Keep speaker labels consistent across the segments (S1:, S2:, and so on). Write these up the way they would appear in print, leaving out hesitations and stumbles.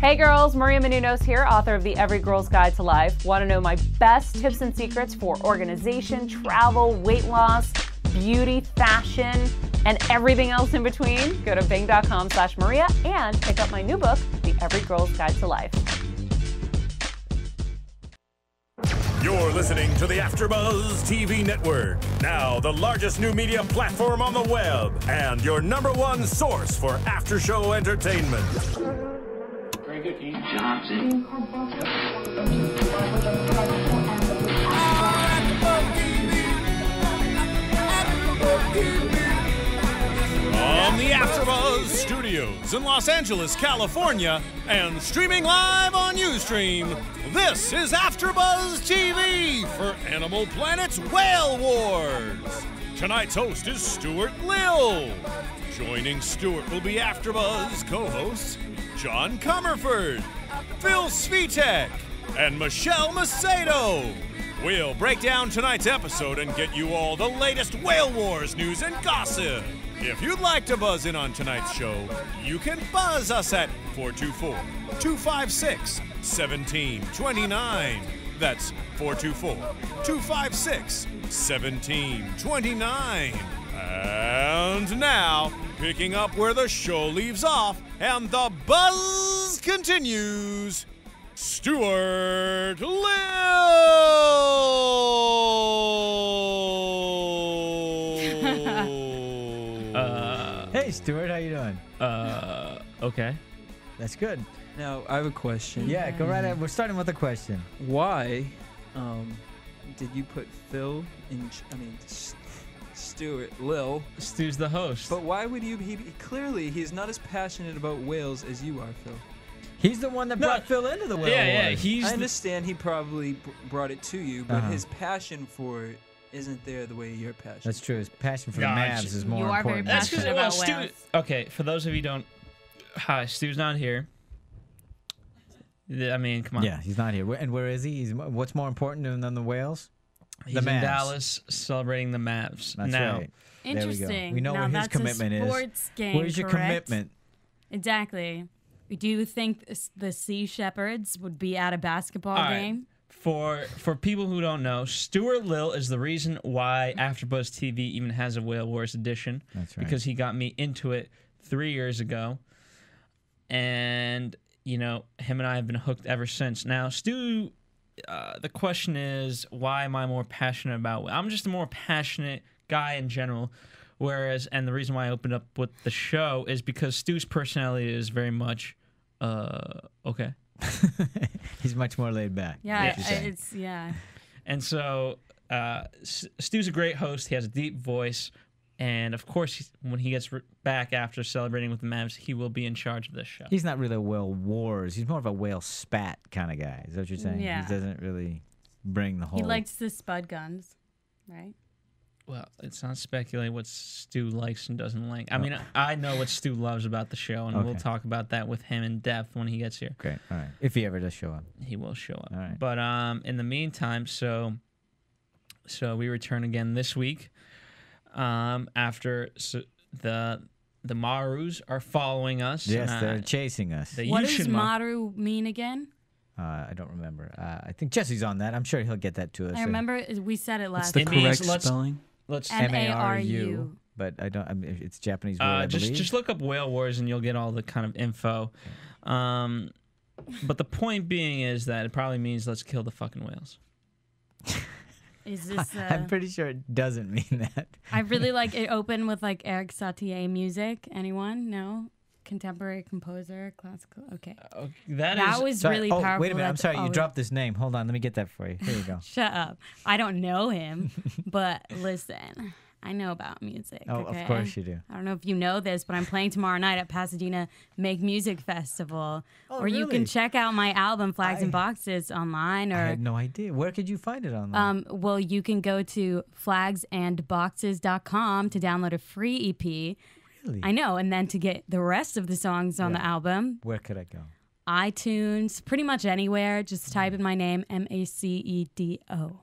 S1: Hey girls, Maria Menounos here, author of the Every Girl's Guide to Life. Want to know my best tips and secrets for organization, travel, weight loss, beauty, fashion, and everything else in between? Go to bing.com/Maria and pick up my new book, The Every Girl's Guide to Life.
S2: You're listening to the AfterBuzz TV network. Now the largest new media platform on the web and your #1 source for after-show entertainment.
S3: Very good, Keith. Johnson.
S2: On the AfterBuzz Studios in Los Angeles, California, and streaming live on Ustream, this is AfterBuzz TV for Animal Planet's Whale Wars. Tonight's host is Stuart Lill. Joining Stuart will be AfterBuzz co-hosts John Comerford, Phil Svitek, and Michelle Macedo. We'll break down tonight's episode and get you all the latest Whale Wars news and gossip. If you'd like to buzz in on tonight's show, you can buzz us at 424-256-1729. That's 424-256-1729. And now, picking up where the show leaves off and the buzz continues, Stuart Lill.
S4: Hey, Stuart, how you doing?
S5: Okay.
S4: That's good.
S6: Now, I have a question.
S4: Yeah, go right ahead. We're starting with a question.
S6: Why did you put Phil in, Stuart Lill?
S5: Stu's the host.
S6: But why would you, clearly, he's not as passionate about whales as you are, Phil.
S4: He's the one that brought Phil into the whale wars.
S6: I understand he probably brought it to you, but his passion for it isn't there the way your passion.
S4: That's true. His passion for the Mavs is more important.
S1: That's very passionate about whales.
S5: Okay, for those of you who don't... Hi, Stu's not here. I mean, come on.
S4: Yeah, he's not here. And where is he? What's more important than the whales?
S5: He's in Dallas celebrating the Mavs.
S4: That's
S5: now.
S4: right.
S1: Interesting.
S4: We know
S1: now
S4: where his
S1: that's
S4: commitment
S1: a
S4: is.
S1: sports game,
S4: Where's your
S1: correct?
S4: commitment?
S1: Exactly. Do you think the Sea Shepherds would be at a basketball game?
S5: For people who don't know, Stuart Lill is the reason why AfterBuzz TV even has a Whale Wars edition.
S4: That's right.
S5: Because he got me into it 3 years ago. And, you know, him and I have been hooked ever since. Now, Stu, the question is, why am I more passionate about? I'm just a more passionate guy in general. Whereas, and the reason why I opened up with the show is because Stu's personality is very much, okay.
S4: He's much more laid back.
S1: Yeah,
S5: And so Stu's a great host. He has a deep voice. And, of course, when he gets back after celebrating with the Mavs, he will be in charge of this show.
S4: He's not really a whale wars. He's more of a whale spat kind of guy. Is that what you're saying?
S1: Yeah.
S4: He doesn't really bring the whole...
S1: He likes the spud guns, right?
S5: Well, it's not speculate what Stu likes and doesn't like. I mean, I know what Stu loves about the show, and we'll talk about that with him in depth when he gets here.
S4: Great. All right. If he ever does show up.
S5: He will show up.
S4: All right.
S5: But in the meantime, so we return again this week after the Marus are following us.
S4: Yes, they're chasing us.
S1: What does Maru mean again?
S4: I don't remember. I think Jesse's on that. I'm sure he'll get that to us.
S1: I remember we said it last
S6: What's the
S1: time.
S6: correct spelling?
S5: Let's
S1: M-A-R-U.
S4: But I don't. I mean, it's Japanese word. I believe.
S5: Just look up Whale Wars and you'll get all the kind of info. Okay. But the point being is that it probably means let's kill the fucking whales.
S1: Is this?
S4: I'm pretty sure it doesn't mean that.
S1: I really like it. Open with like Eric Satie music. Anyone? No. Contemporary composer, classical. Okay. That was really powerful.
S4: Wait a minute. I'm sorry. You dropped this name. Hold on. Let me get that for you. Here you go.
S1: Shut up. I don't know him, but listen, I know about music.
S4: Oh,
S1: okay?
S4: of course you do.
S1: I don't know if you know this, but I'm playing tomorrow night at Pasadena Make Music Festival.
S4: Oh,
S1: or you can check out my album, Flags and Boxes, online. Or
S4: I had no idea. Where could you find it online?
S1: Well, you can go to flagsandboxes.com to download a free EP.
S4: Really?
S1: I know, and then to get the rest of the songs on the album.
S4: Where could I go?
S1: iTunes, pretty much anywhere. Just type in my name, Macedo.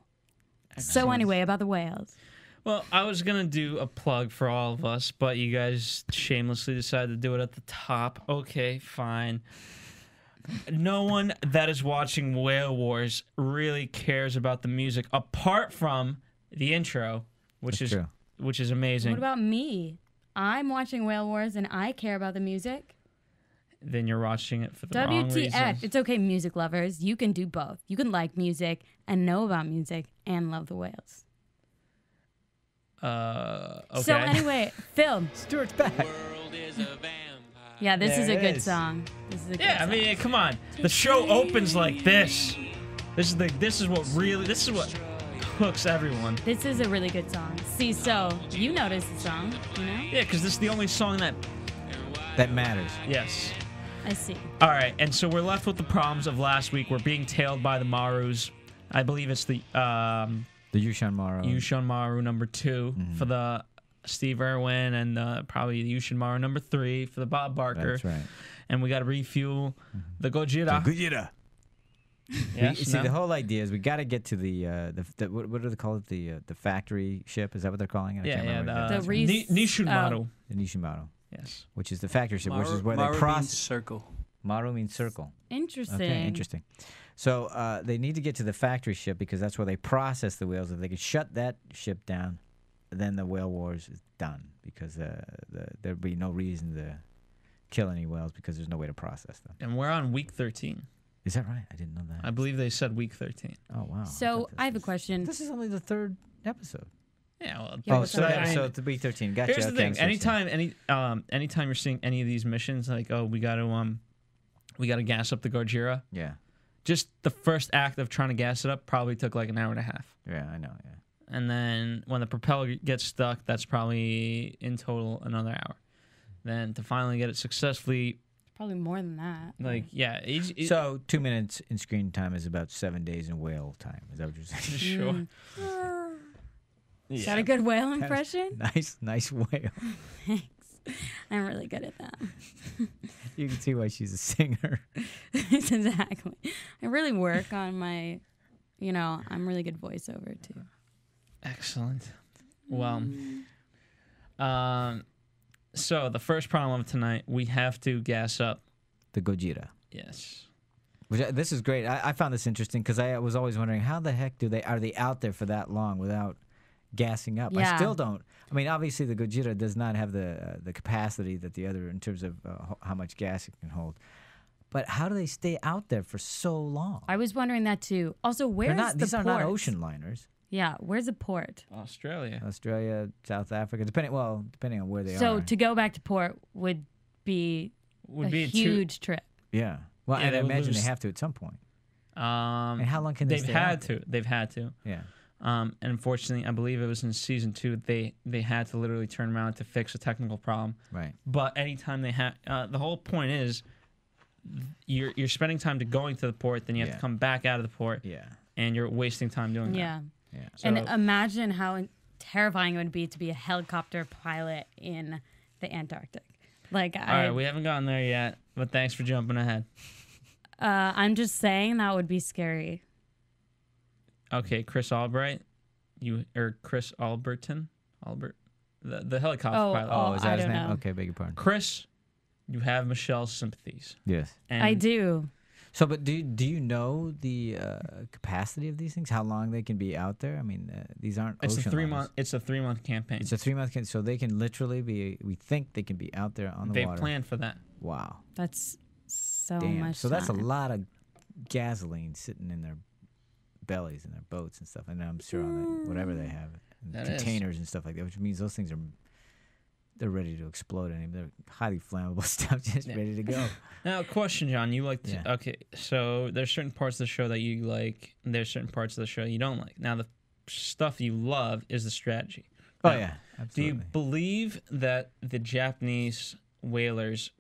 S1: So anyway, about the whales.
S5: Well, I was going to do a plug for all of us, but you guys shamelessly decided to do it at the top. Okay, fine. no one that is watching Whale Wars really cares about the music apart from the intro, which
S4: That's
S5: is
S4: true.
S5: which is amazing.
S7: What about me? I'm watching Whale Wars and I care about the music.
S5: Then you're watching it for the wrong
S7: WTF.
S5: reasons.
S7: It's okay, music lovers. You can do both. You can like music and know about music and love the whales.
S5: Okay.
S7: So anyway, Phil.
S4: Stuart's back.
S7: Yeah, this is
S4: There
S7: a
S4: it
S7: good
S4: is.
S7: song. This is a good
S5: Yeah, I
S7: song.
S5: mean, come on. The show opens like this. This is what hooks everyone.
S7: This is a really good song. See, so you notice the song, you know?
S5: Yeah, because this is the only song that.
S4: That matters.
S5: Yes.
S7: I see.
S5: All right, and so we're left with the problems of last week. We're being tailed by the Marus. I believe it's the
S4: The Yushan Maru.
S5: Yushan Maru number 2
S4: Mm-hmm.
S5: for the Steve Irwin, and probably the Yushan Maru number 3 for the Bob Barker.
S4: That's right.
S5: And we got to refuel the Gojira.
S4: Gojira.
S5: Yes,
S4: See,
S5: no?
S4: the whole idea is we got to get to the what do they call it? The factory ship? Is that what they're calling it? I
S5: Yeah,
S4: can't
S5: yeah.
S4: remember what
S7: The
S4: it is.
S7: Reese-
S5: Nishun Maru.
S4: The Nishimaru,
S5: Yes.
S4: which is the factory ship, which is where
S6: Maru
S4: they
S6: means
S4: process.
S6: circle.
S4: Maru means circle.
S7: Interesting.
S4: Okay, interesting. So they need to get to the factory ship because that's where they process the whales. If they can shut that ship down, then the whale wars is done because there'd be no reason to kill any whales because there's no way to process them.
S5: And we're on week 13.
S4: Is that right? I didn't know that.
S5: I believe they said week 13.
S4: Oh wow.
S7: So I have a question.
S4: This is only the third episode.
S5: Yeah, well,
S7: Yeah,
S4: Oh,
S7: what's
S4: so
S7: up?
S4: episode to be 13. Gotcha.
S5: here's the
S4: Okay,
S5: thing.
S4: I see what you're saying.
S5: Anytime you're seeing any of these missions, like, oh, we got to gas up the Gojira.
S4: Yeah.
S5: Just the first act of trying to gas it up probably took like an hour and a half.
S4: Yeah, I know. Yeah.
S5: And then when the propeller gets stuck, that's probably in total another hour. Then to finally get it successfully,
S7: Probably more than that.
S5: like, yeah.
S4: So 2 minutes in screen time is about 7 days in whale time. Is that what you're saying?
S5: sure.
S7: Is that a good whale impression?
S4: nice whale.
S7: Thanks. I'm really good at that.
S4: You can see why she's a singer.
S7: Exactly. I really work on my, I'm really good voiceover too.
S5: Excellent. Well, so the first problem of tonight, we have to gas up.
S4: The Gojira.
S5: Yes.
S4: This is great. I found this interesting because I was always wondering how the heck are they out there for that long without gassing up?
S7: Yeah.
S4: I still don't. I mean, obviously the Gojira does not have the capacity that the other in terms of how much gas it can hold. But how do they stay out there for so long?
S7: I was wondering that too. Also, where's the
S4: These are
S7: port?
S4: not ocean liners.
S7: Yeah, where's the port?
S5: Australia.
S4: Australia, South Africa, depending on where they
S7: So
S4: are.
S7: to go back to port would be
S5: Would
S7: a
S5: be
S7: huge trip.
S4: Yeah. Well,
S5: Yeah,
S4: I'd
S5: they would
S4: imagine they
S5: lose-
S4: have to at some point.
S5: And
S4: how long can they
S5: they've
S4: stay
S5: had
S4: out
S5: to. They've had to.
S4: Yeah.
S5: And unfortunately, I believe it was in season 2. They had to literally turn around to fix a technical problem.
S4: Right.
S5: But anytime they have, the whole point is, you're spending time to going to the port, then you have
S4: Yeah.
S5: to come back out of the port,
S4: Yeah.
S5: and you're wasting time doing
S7: Yeah.
S5: that.
S4: Yeah.
S7: And
S5: So-
S7: imagine how terrifying it would be to be a helicopter pilot in the Antarctic. Like,
S5: All right, we haven't gotten there yet, but thanks for jumping ahead.
S7: I'm just saying that would be scary.
S5: Okay, Chris Albright, Chris Alberton, the helicopter pilot.
S4: Oh, is that
S7: I
S4: his
S7: don't
S4: name?
S7: know.
S4: Okay, beg your pardon.
S5: Chris, you have Michelle's sympathies.
S4: Yes.
S5: And
S7: I do.
S4: So, but do you know the capacity of these things? How long they can be out there? I mean, these aren't
S5: It's
S4: ocean
S5: a 3
S4: liners.
S5: month. It's a 3-month campaign.
S4: It's a 3-month so they can literally be. We think they can be out there on the
S5: They
S4: water.
S5: planned for that.
S4: Wow.
S7: That's so
S4: Damn.
S7: much
S4: So that's a
S7: time.
S4: lot of gasoline sitting in their bellies and their boats and stuff. And I'm sure on the, whatever they have, and
S5: That is.
S4: containers and stuff like that, which means those things they're ready to explode. I mean, they're highly flammable stuff, just
S5: Yeah.
S4: ready to go.
S5: Now, question, John. You like to,
S4: Yeah.
S5: okay? So there's certain parts of the show that you like. And there's certain parts of the show you don't like. Now, the stuff you love is the strategy.
S4: Oh
S5: Now,
S4: yeah,
S5: Do
S4: absolutely.
S5: you believe that the Japanese whalers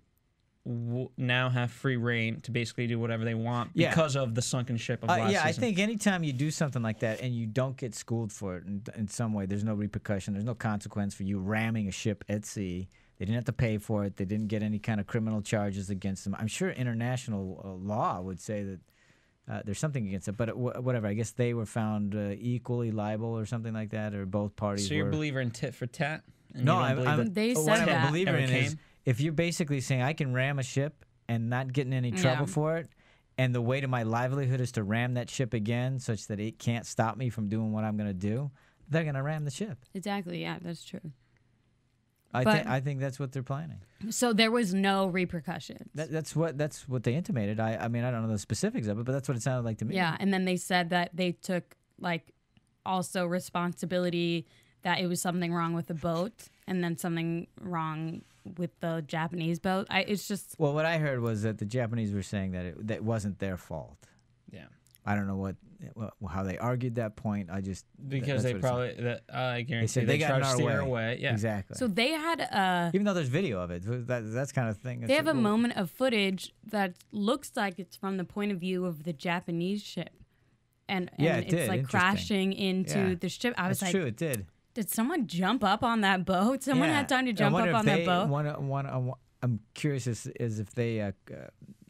S5: now have free reign to basically do whatever they want
S4: Yeah.
S5: because of the sunken ship of last
S4: Yeah, I
S5: season?
S4: think anytime you do something like that and you don't get schooled for it in some way, there's no repercussion, there's no consequence for you ramming a ship at sea. They didn't have to pay for it. They didn't get any kind of criminal charges against them. I'm sure international law would say that there's something against it, but whatever. I guess they were found equally liable or something like that, or both parties
S5: So you're a
S4: were.
S5: believer in tit for tat? And
S4: No,
S5: you don't
S4: I'm,
S5: believe
S4: I'm,
S5: that-
S7: They
S4: what
S7: said
S4: I'm
S7: that.
S4: a believer
S5: Ever
S4: in is
S5: came?
S4: if you're basically saying I can ram a ship and not get in any trouble
S7: Yeah.
S4: for it, and the way to my livelihood is to ram that ship again such that it can't stop me from doing what I'm going to do, they're going to ram the ship.
S7: Exactly. Yeah, that's true.
S4: I think that's what they're planning.
S7: So there was no repercussions.
S4: That's what they intimated. I mean, I don't know the specifics of it, but that's what it sounded like to me.
S7: Yeah, and then they said that they took like also responsibility that it was something wrong with the boat and then something wrong with the Japanese boat. It's just...
S4: Well, what I heard was that the Japanese were saying that that wasn't their fault.
S5: Yeah.
S4: I don't know how they argued that point.
S5: Because they probably I guarantee
S4: they got
S5: tried to
S4: in our
S5: steer away. Yeah,
S4: exactly.
S7: So they had
S4: even though there's video of it, that's kind of thing.
S7: They have a moment of footage that looks like it's from the point of view of the Japanese ship, and it's like crashing into the ship. I was
S4: that's true. It did.
S7: Did someone jump up on that boat? Someone had time to jump up on that boat.
S4: I'm curious as if they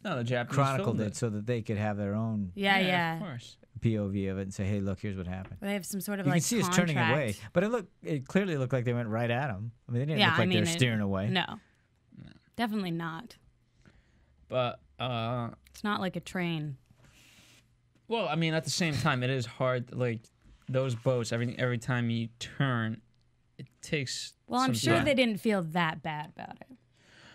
S5: no, the Japanese
S4: chronicled it so that they could have their own
S7: yeah,
S5: of course.
S4: POV of it and say, "Hey, look, here's what happened."
S7: They have some sort of
S4: you
S7: like
S4: can see us turning away, but it clearly looked like they went right at him. I mean, they didn't look like they were steering away.
S7: No, definitely not.
S5: But
S7: it's not like a train.
S5: Well, I mean, at the same time, it is hard. Like those boats, every time you turn, it takes.
S7: Well, I'm sure they didn't feel that bad about it.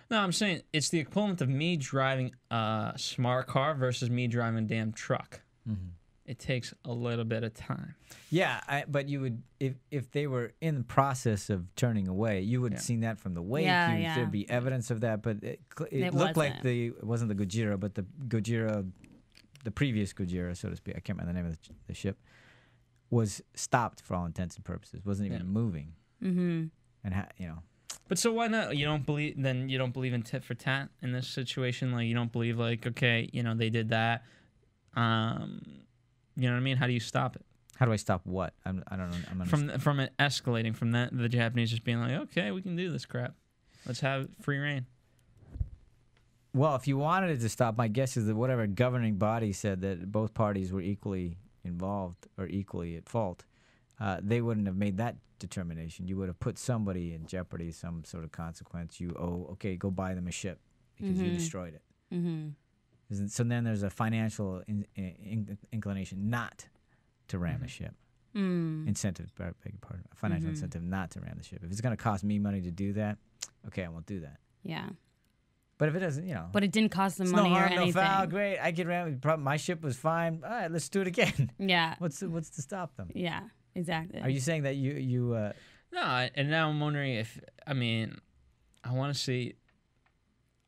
S5: No, I'm saying it's the equivalent of me driving a smart car versus me driving a damn truck.
S4: Mm-hmm.
S5: It takes a little bit of time.
S4: Yeah, but you would if they were in the process of turning away, you would have seen that from the wake. There'd be evidence of that, but it looked like it wasn't the Gojira, but the Gojira, the previous Gojira, so to speak. I can't remember the name of the ship. Was stopped for all intents and purposes. Wasn't even moving.
S7: Mm-hmm.
S4: And
S5: But so why not? You don't believe in tit for tat in this situation. Like you don't believe okay, they did that. You know what I mean? How do you stop it?
S4: How do I stop what? I don't know.
S5: From it escalating from that, the Japanese just being like, okay, we can do this crap. Let's have free reign.
S4: Well, if you wanted it to stop, my guess is that whatever governing body said that both parties were equally involved or equally at fault, they wouldn't have made that determination. You would have put somebody in jeopardy, some sort of consequence. Okay, go buy them a ship because you destroyed it.
S7: Mm-hmm.
S4: So then there's a financial inclination not to ram a ship. Incentive, beg your pardon. A financial incentive not to ram the ship. If it's going to cost me money to do that, okay, I won't do that.
S7: Yeah.
S4: But if it doesn't,
S7: But it didn't cost them
S4: it's
S7: money
S4: no harm,
S7: or anything.
S4: No foul, great. I could ram. My ship was fine. All right, let's do it again.
S7: Yeah.
S4: What's to stop them?
S7: Yeah, exactly.
S4: Are you saying that you?
S5: No, and now I'm wondering I want to see.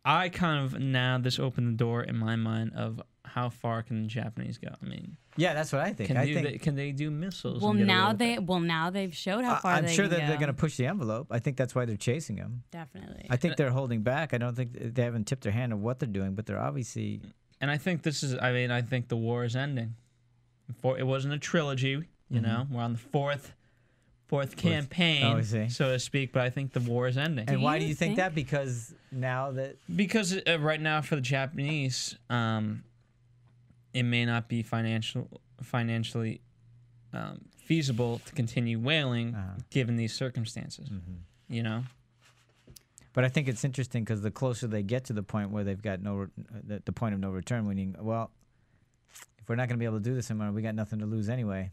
S5: I kind of this opened the door in my mind of how far can the Japanese go? I mean,
S4: yeah, that's what I think.
S5: Can they do missiles?
S7: Well, now they've showed how far
S4: I'm
S7: they
S4: sure
S7: can
S4: that
S7: go.
S4: they're going to push the envelope. I think that's why they're chasing them.
S7: Definitely.
S4: I think they're holding back. I don't think they haven't tipped their hand of what they're doing, but they're obviously.
S5: And I think I think the war is ending. It wasn't a trilogy, you know. We're on the fourth campaign, so to speak. But I think the war is ending.
S4: And why do you think that? Because
S5: right now for the Japanese, it may not be financially feasible to continue whaling given these circumstances. You know.
S4: But I think it's interesting because the closer they get to the point where they've got the point of no return, meaning, well, if we're not going to be able to do this anymore, we got nothing to lose anyway.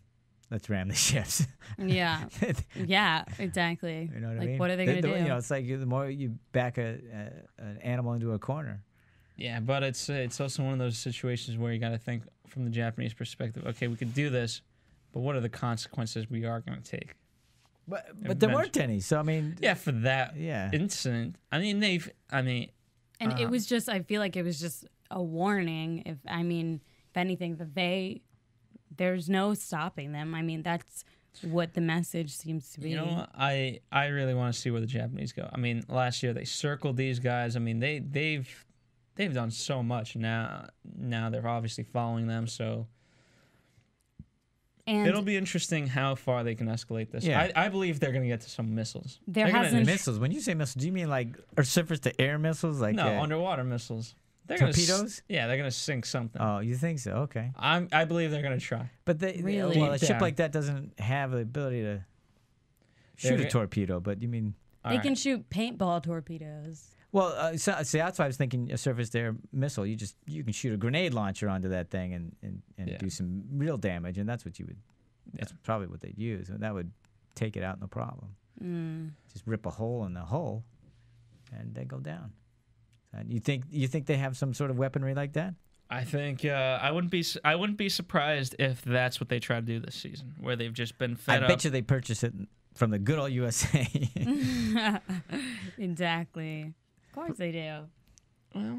S4: Let's ram the ships.
S7: Yeah. Yeah, exactly.
S4: You know what I mean?
S7: What are they going to do?
S4: It's like the more you back an animal into a corner.
S5: Yeah, but it's also one of those situations where you got to think from the Japanese perspective. Okay, we could do this, but what are the consequences we are going to take?
S4: But there weren't any. So I mean,
S5: yeah, for that incident, I mean
S7: and it was just. I feel like it was just a warning. If anything, there's no stopping them. I mean, that's what the message seems to be.
S5: You know, I really want to see where the Japanese go. I mean, last year they circled these guys. I mean, they've done so much. Now they're obviously following them. So it'll be interesting how far they can escalate this. Yeah. I believe they're going to get to some missiles.
S4: Missiles. When you say missiles, do you mean like surface to air missiles? Like
S5: no, underwater missiles.
S4: Torpedoes?
S5: Yeah, they're gonna sink something.
S4: Oh, you think so? Okay.
S5: I believe they're gonna try.
S4: But a ship like that doesn't have the ability to shoot a torpedo. But you mean?
S7: They can shoot paintball torpedoes.
S4: Well, see, that's why I was thinking a surface-to-air missile. You can shoot a grenade launcher onto that thing and do some real damage, and that's what you would. That's probably what they'd use, and that would take it out no problem. Just rip a hole in the hull, and they go down. And you think they have some sort of weaponry like that?
S5: I think I wouldn't be surprised if that's what they try to do this season, where they've just been fed up.
S4: I bet you they purchase it from the good old USA.
S7: Exactly. Of course they do.
S5: Well,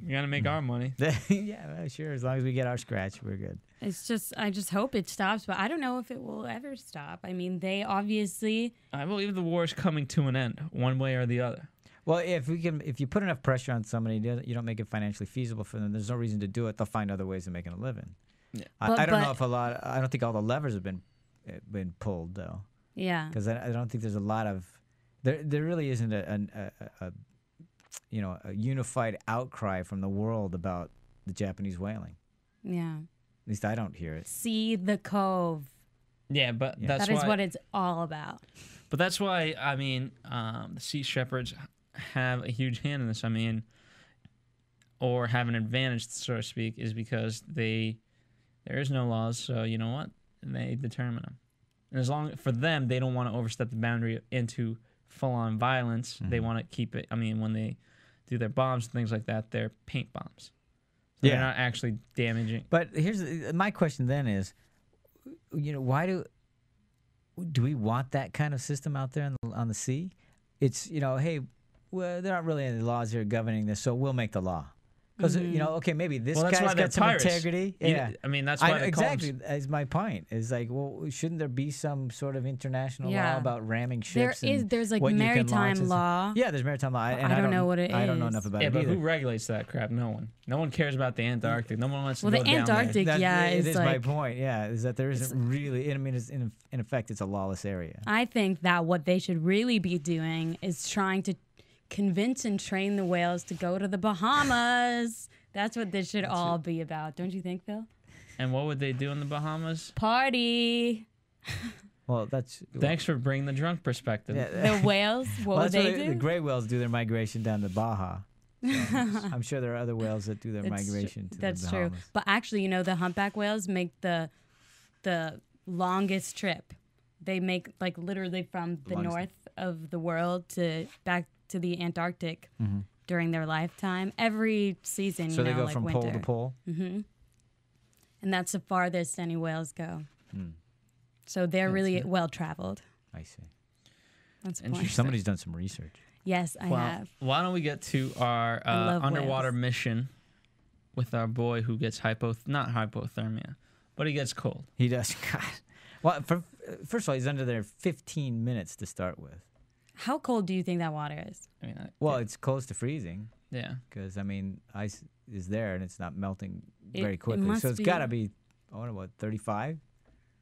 S5: we gotta make our money.
S4: Yeah, well, sure. As long as we get our scratch, we're good.
S7: I just hope it stops, but I don't know if it will ever stop. I mean, they obviously.
S5: I believe the war is coming to an end, one way or the other.
S4: Well, if you put enough pressure on somebody, you don't make it financially feasible for them. There's no reason to do it. They'll find other ways of making a living. Yeah. I don't know if I don't think all the levers have been pulled though.
S7: Yeah.
S4: Because I don't think there's a lot of. There really isn't a unified outcry from the world about the Japanese whaling.
S7: Yeah.
S4: At least I don't hear it.
S7: See the cove.
S5: Yeah, but that
S7: is what it's all about.
S5: But that's why the Sea Shepherds have a huge hand in this. I mean, or have an advantage, so to speak, is because there is no laws. So you know what? They determine them. And as long for them, they don't want to overstep the boundary into full-on violence. They want to keep it. I mean, when they do their bombs and things like that, they're paint bombs. So they're not actually damaging.
S4: But here's my question then is, why do we want that kind of system out there on the sea? It's, hey, well, there aren't really any laws here governing this, so we'll make the law. Because, okay, maybe this guy's got some integrity. Yeah.
S5: I mean, that's why
S4: exactly. That's my point. Is like, well, shouldn't there be some sort of international law about ramming ships?
S7: There's like maritime law.
S4: Yeah, there's maritime law. And
S7: I don't know what it is.
S4: I don't know enough about it.
S5: Yeah, but
S4: either.
S5: who regulates that crap? No one. No one cares about the Antarctic. No one wants to go down
S7: the Antarctic,
S5: there.
S4: It is my point. Yeah, is that there isn't really. I mean, in effect, it's a lawless area.
S7: I think that what they should really be doing is trying to convince and train the whales to go to the Bahamas. That's what this should all be about. Don't you think, Phil?
S5: And what would they do in the Bahamas?
S7: Party.
S4: Well,
S5: Thanks for bringing the drunk perspective.
S7: Yeah. The whales, what would they do?
S4: The gray whales do their migration down to Baja. So I'm sure there are other whales that do their migration to the Bahamas.
S7: That's true. But actually, the humpback whales make the longest trip. They make like literally from the north of the world back to the Antarctic. During their lifetime, every season.
S4: So they go
S7: like
S4: from
S7: winter.
S4: pole to pole?
S7: Mm-hmm. And that's the farthest any whales go. So they're really well-traveled.
S4: I see.
S7: That's the point.
S4: Somebody's done some research.
S7: Yes, I have.
S5: Why don't we get to our underwater mission with our boy who gets not hypothermia, but he gets cold.
S4: He does. God. Well, first of all, he's under there 15 minutes to start with.
S7: How cold do you think that water is?
S5: I mean,
S4: it's close to freezing.
S5: Yeah.
S4: Because, ice is there and it's not melting very quickly. So it's got to be, 35?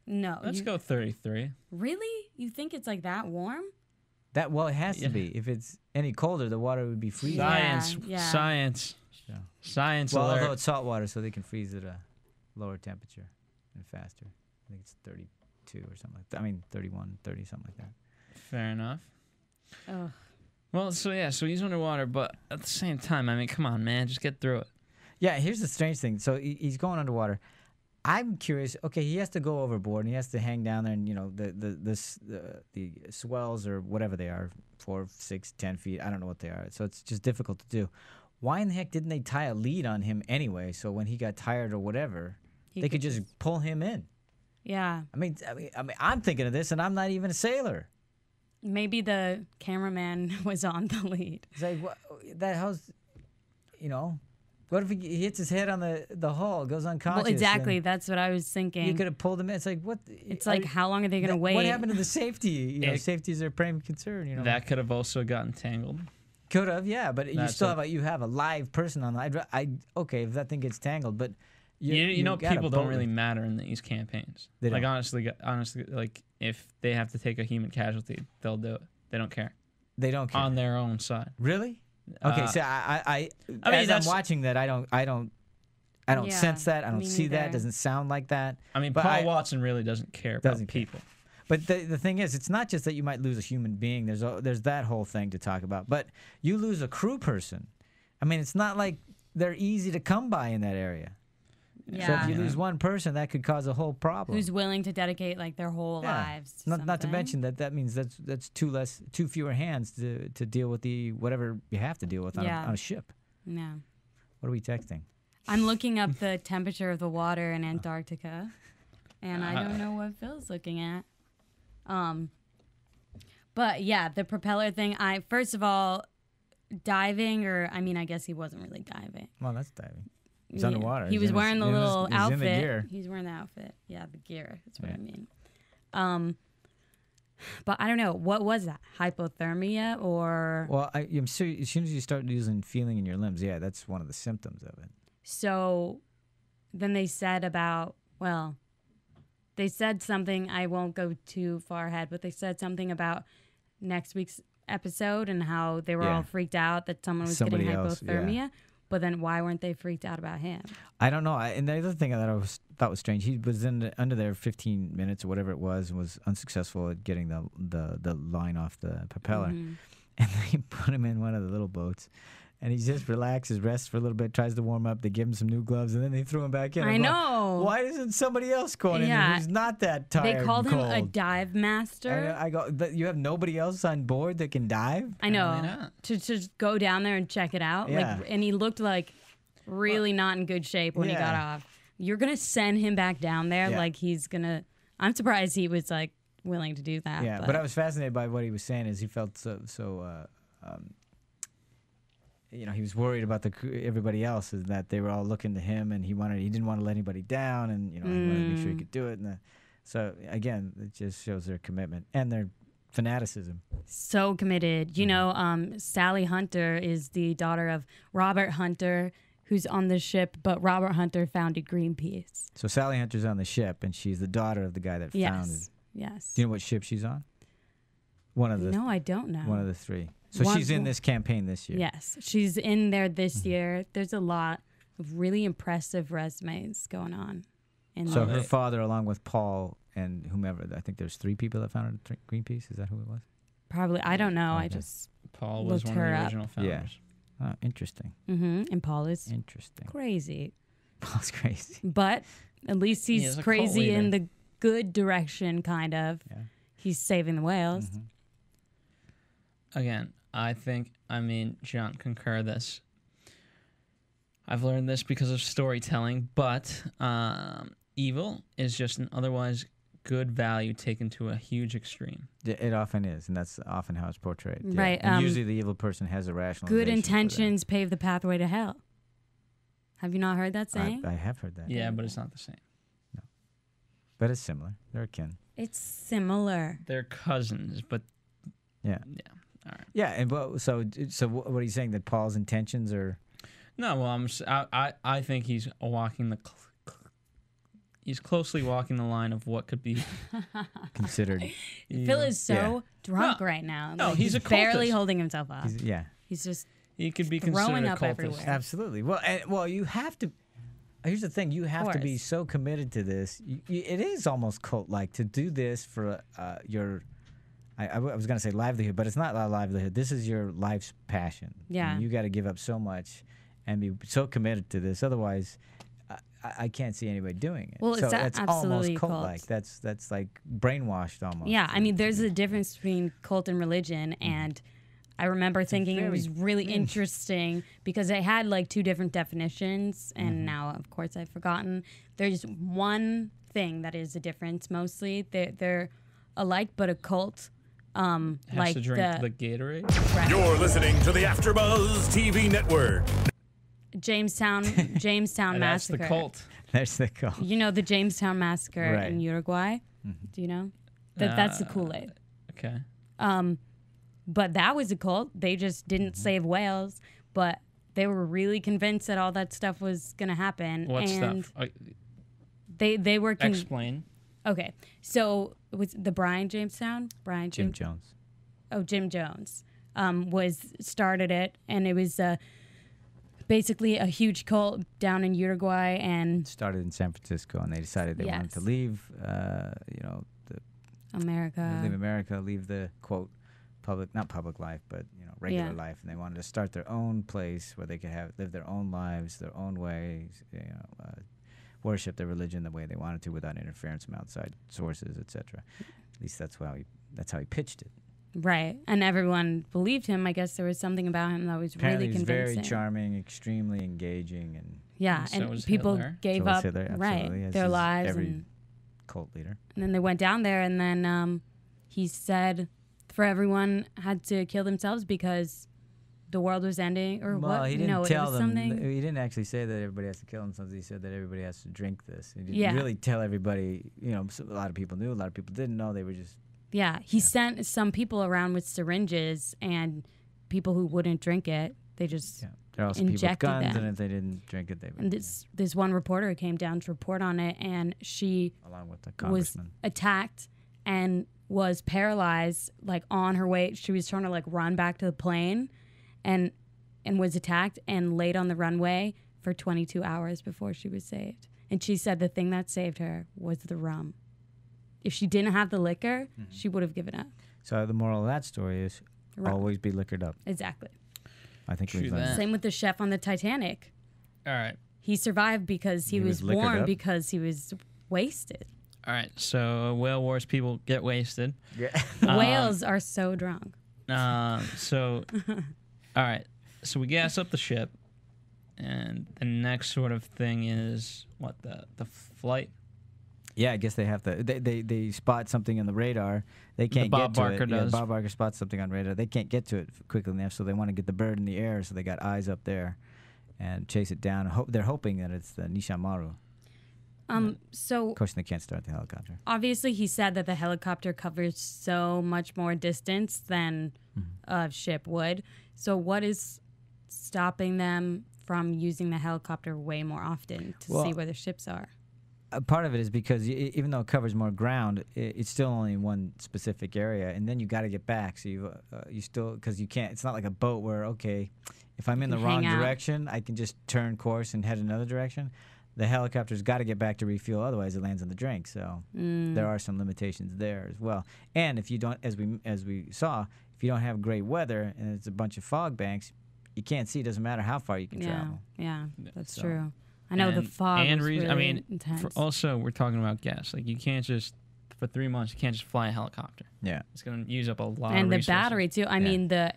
S7: No.
S5: Let's go 33.
S7: Really? You think it's like that warm?
S4: It has to be. If it's any colder, the water would be freezing.
S5: Science.
S7: Yeah.
S5: Science.
S4: So.
S5: Science
S4: Well,
S5: alert.
S4: although it's salt water, so they can freeze at a lower temperature and faster. I think it's 32 or something like that. 31, 30, something like that.
S5: Fair enough.
S7: Ugh.
S5: Well, so he's underwater, but at the same time, come on, man, just get through it.
S4: Yeah, here's the strange thing. So he's going underwater. I'm curious. Okay, he has to go overboard and he has to hang down there, and the swells or whatever they are, 4, 6, 10 feet. I don't know what they are. So it's just difficult to do. Why in the heck didn't they tie a lead on him anyway? So when he got tired or whatever, they could just pull him in.
S7: Yeah.
S4: I'm thinking of this, and I'm not even a sailor.
S7: Maybe the cameraman was on the lead.
S4: It's like, what if he hits his head on the hull, goes unconscious?
S7: Well, exactly. That's what I was thinking.
S4: You could have pulled him in. It's like, what?
S7: It's like, how long are they going to wait?
S4: What happened to the safety? Safety is their prime concern.
S5: That could have also gotten tangled.
S4: Could have, yeah. But you still have a live person on the. Okay, if that thing gets tangled, but.
S5: People don't really matter in these campaigns.
S4: They don't.
S5: Like honestly, like if they have to take a human casualty, they'll do it. They don't care.
S4: They don't care
S5: on their own side.
S4: Really? Okay, so as I'm watching that, I don't sense that. I don't see that. Doesn't sound like that.
S5: Paul Watson really doesn't care about people.
S4: But the thing is, it's not just that you might lose a human being. There's that whole thing to talk about. But you lose a crew person. I mean, it's not like they're easy to come by in that area.
S7: Yeah.
S4: So if you lose one person, that could cause a whole problem.
S7: Who's willing to dedicate like their whole lives to
S4: not to
S7: something.
S4: mention that means that's two fewer hands to deal with whatever you have to deal with on a ship.
S7: No.
S4: What are we texting?
S7: I'm looking up the temperature of the water in Antarctica, and I don't know what Phil's looking at. But yeah, the propeller thing. First of all, diving, I guess he wasn't really diving.
S4: Well, that's diving. He's underwater.
S7: He was wearing the little outfit.
S4: He's in the gear.
S7: He's wearing the outfit. Yeah, the gear. That's what I mean. But I don't know. What was that? Hypothermia or?
S4: Well, I'm sure as soon as you start losing feeling in your limbs, that's one of the symptoms of it.
S7: So then they said they said something, I won't go too far ahead, but they said something about next week's episode and how they were all freaked out that someone was getting hypothermia. Yeah. But then why weren't they freaked out about him? I
S4: don't know. And the other thing that I thought was strange, he was under there 15 minutes or whatever it was and was unsuccessful at getting the line off the propeller. Mm-hmm. And they put him in one of the little boats. And he just relaxes, rests for a little bit, tries to warm up. They give him some new gloves, and then they threw him back in.
S7: I know.
S4: Why isn't somebody else going in there who's not that tired?
S7: They called
S4: him
S7: a dive master.
S4: I go, but you have nobody else on board that can dive?
S7: I know. To just go down there and check it out.
S4: Yeah.
S7: And he looked like really not in good shape when he got off. You're going to send him back down there like he's going to... I'm surprised he was like willing to do that.
S4: Yeah, but I was fascinated by what he was saying. Is he felt so he was worried about everybody else, is that they were all looking to him, and he didn't want to let anybody down, and he wanted to make sure he could do it. And so again, it just shows their commitment and their fanaticism.
S7: So committed. You know, Sally Hunter is the daughter of Robert Hunter, who's on the ship, but Robert Hunter founded Greenpeace.
S4: So Sally Hunter's on the ship, and she's the daughter of the guy that founded.
S7: Yes.
S4: Do you know what ship she's on? No,
S7: I don't know.
S4: One of the three. So she's in this campaign this year.
S7: Yes, she's in there this year. There's a lot of really impressive resumes going on.
S4: So her father, along with Paul and whomever, I think there's 3 people that founded Greenpeace. Is that who it was?
S7: Probably. I don't know.
S4: Okay.
S7: I just
S5: Paul was one of the original founders.
S4: Yeah. Oh, interesting.
S7: Mm-hmm. And Paul is
S4: interesting.
S7: Crazy.
S4: Paul's crazy.
S7: But at least he's crazy in the good direction, kind of. Yeah. He's saving the whales.
S5: Mm-hmm. Again, John concur this. I've learned this because of storytelling, but evil is just an otherwise good value taken to a huge extreme.
S4: It often is, and that's often how it's portrayed.
S7: Right.
S4: Yeah. And usually the evil person has a rationalization.
S7: Good intentions pave the pathway to hell. Have you not heard that saying?
S4: I have heard that.
S5: Yeah, but it's not the same.
S4: No. But it's similar. They're akin.
S7: It's similar.
S5: They're cousins, but...
S4: Yeah.
S5: Yeah. All right.
S4: Yeah, and so what are you saying, that Paul's intentions are?
S5: No, well, I think he's walking he's closely walking the line of what could be
S4: considered.
S7: Phil is so drunk right now.
S5: No, he's a
S7: barely holding himself up. He's just
S5: he could be
S7: throwing
S5: considered
S7: up
S5: a cultist.
S7: everywhere.
S4: Absolutely. Well, you have to. Here's the thing: you have to be so committed to this. It is almost cult-like to do this for your. I was going to say livelihood, but it's not a livelihood. This is your life's passion.
S7: Yeah.
S4: And you got to give up so much and be so committed to this. Otherwise, I can't see anybody doing it.
S7: Well,
S4: so
S7: it's
S4: that's
S7: absolutely
S4: almost cult-like. That's like brainwashed almost.
S7: Yeah, there's a difference between cult and religion, and I remember thinking it was really interesting because it had like 2 different definitions, and now, of course, I've forgotten. There's one thing that is a difference mostly. They're alike, but a cult...
S5: has
S7: like
S5: to drink the Gatorade.
S7: Right.
S2: You're listening to the AfterBuzz TV Network.
S7: Jamestown Massacre.
S5: That's the cult.
S4: That's the cult.
S7: You know the Jamestown Massacre in Uruguay? Do you know? That's the Kool-Aid.
S5: Okay.
S7: But that was a cult. They just didn't save whales, but they were really convinced that all that stuff was going to happen.
S5: What
S7: and
S5: stuff?
S7: They were...
S5: Explain.
S7: Okay, so it was the Jamestown?
S4: Jim Jones.
S7: Oh, Jim Jones started it, and it was basically a huge cult down in Uruguay, and
S4: started in San Francisco, and they decided they wanted to leave.
S7: America.
S4: Leave America, leave the quote not public life, but regular
S7: Yeah.
S4: life, and they wanted to start their own place where they could live their own lives, their own ways, worship their religion the way they wanted to without interference from outside sources, etc. At least that's how he pitched it.
S7: Right. And everyone believed him. I guess there was something about him that was
S4: Apparently
S7: really
S4: he's
S7: convincing.
S4: very charming, extremely engaging, and
S7: Yeah,
S5: So
S7: and
S5: was
S7: people
S5: Hitler.
S7: gave
S4: So was
S7: up
S4: Hitler, absolutely, yes,
S7: their
S4: he's
S7: lives,
S4: every
S7: and
S4: cult leader.
S7: then they went down there, and then he said for everyone had to kill themselves because the world was ending, or
S4: Well,
S7: what?
S4: he didn't
S7: no,
S4: tell
S7: it was
S4: them.
S7: something.
S4: He didn't actually say that everybody has to kill themselves. He said that everybody has to drink this. He didn't
S7: Yeah.
S4: really tell everybody. So a lot of people knew, a lot of people didn't know. They were just
S7: Yeah, he sent some people around with syringes, and people who wouldn't drink it, they just.
S4: yeah. There are also people with
S7: Injected
S4: guns,
S7: them.
S4: and if they didn't drink it, they would.
S7: And this one reporter came down to report on it, and she
S4: Along with the
S7: was
S4: congressman.
S7: attacked and was paralyzed, like on her way. She was trying to like run back to the plane, and was attacked and laid on the runway for 22 hours before she was saved. And she said the thing that saved her was the rum. If she didn't have the liquor, she would have given up.
S4: So the moral of that story is
S7: Rum.
S4: always be liquored up.
S7: Exactly.
S4: I think
S5: True
S4: we've learned.
S5: that.
S7: Same with the chef on the Titanic.
S5: All right.
S7: He survived because he was
S4: liquored
S7: warm
S4: up?
S7: because he was wasted.
S5: All right. So Whale Wars people get wasted.
S4: Yeah.
S7: Whales are so drunk.
S5: So, all right. So we gas up the ship, and the next sort of thing is what the flight.
S4: Yeah, I guess they have to. They spot something on the radar. They can't
S5: Bob
S4: get to
S5: Barker
S4: it. Yeah,
S5: does.
S4: Bob Barker spots something on radar. They can't get to it quickly enough, so they want to get the bird in the air. So they got eyes up there, and chase it down. They're hoping that it's the Nishamaru.
S7: So
S4: Of course, they can't start the helicopter.
S7: obviously he said that the helicopter covers so much more distance than a ship would. So what is stopping them from using the helicopter way more often to
S4: Well,
S7: see where the ships are?
S4: Part of it is because even though it covers more ground, it's still only in one specific area, and then you got to get back. So you still, because you can't. It's not like a boat where if I'm in the
S7: can
S4: wrong
S7: hang out.
S4: direction, I can just turn course and head another direction. The helicopter's got to get back to refuel, otherwise it lands on the drink. So there are some limitations there as well. And if you don't, as we saw, if you don't have great weather and it's a bunch of fog banks, you can't see. It doesn't matter how far you can travel.
S7: Yeah, that's
S4: So-
S7: true. I know the
S5: And-
S7: fog
S5: and
S7: was
S5: reason-
S7: really
S5: I mean,
S7: intense.
S5: Also, we're talking about gas. Like you can't just for 3 months you can't just fly a helicopter.
S4: Yeah.
S5: It's going to use up a lot.
S7: And
S5: of
S7: the
S5: resources.
S7: battery too. I mean the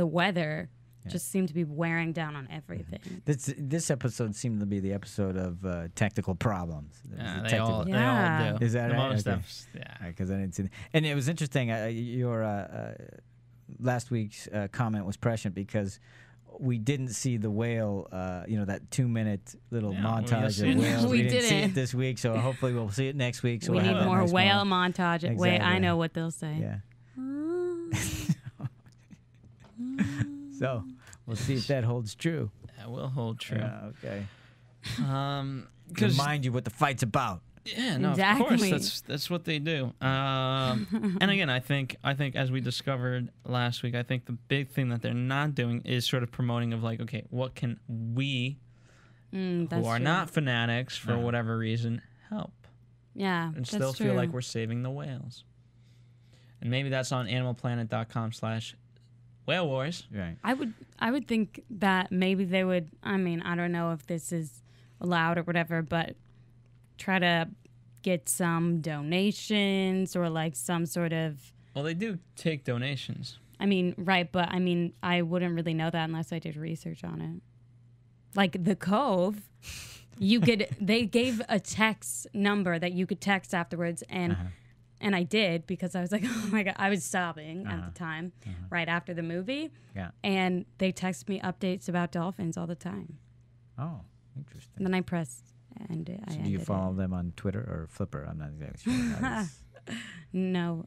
S7: weather
S4: Yeah.
S7: just seemed to be wearing down on everything.
S4: This episode seemed to be the episode of technical problems. It was
S5: Yeah,
S4: a
S5: they
S4: technical-
S5: all
S7: Yeah.
S5: do.
S4: Is that
S5: The
S4: right?
S5: most
S4: Okay.
S5: of- yeah.
S4: Because I didn't see. And it was interesting. Your last week's comment was prescient because we didn't see the whale. That 2-minute little
S5: Yeah, well, you'll
S4: montage
S5: see it
S4: of
S5: next
S4: whales.
S7: week.
S4: We didn't see
S7: didn't.
S4: it this week, so hopefully we'll see it next week. So
S7: We
S4: we'll
S7: need
S4: have that
S7: more
S4: nice
S7: whale
S4: moment.
S7: montage. Wait, I
S4: Exactly.
S7: know what they'll say.
S4: Yeah. So we'll see if that holds true.
S5: That will hold true.
S4: Yeah, okay.
S5: Because
S4: Remind you what the fight's about.
S5: yeah, no, of course
S7: Exactly.
S5: that's what they do. And again, I think as we discovered last week, I think the big thing that they're not doing is sort of promoting of like, okay, what can we who
S7: That's
S5: are
S7: true.
S5: not fanatics for whatever reason help
S7: Yeah,
S5: and
S7: that's
S5: still
S7: true.
S5: feel like we're saving the whales. And maybe that's on animalplanet.com/whale wars.
S4: Right.
S7: I would think that maybe they would. I mean, I don't know if this is allowed or whatever, but try to get some donations or like some sort of.
S5: Well, they do take donations.
S7: I mean, right, but I mean, I wouldn't really know that unless I did research on it. Like the Cove, you could. They gave a text number that you could text afterwards, and I did because I was like, oh my god, I was sobbing at the time, right after the movie.
S4: Yeah.
S7: And they text me updates about dolphins all the time.
S4: Oh, interesting.
S7: And then I pressed and I
S4: So do
S7: ended
S4: you follow
S7: it.
S4: them on Twitter or Flipper? I'm not exactly sure.
S7: No,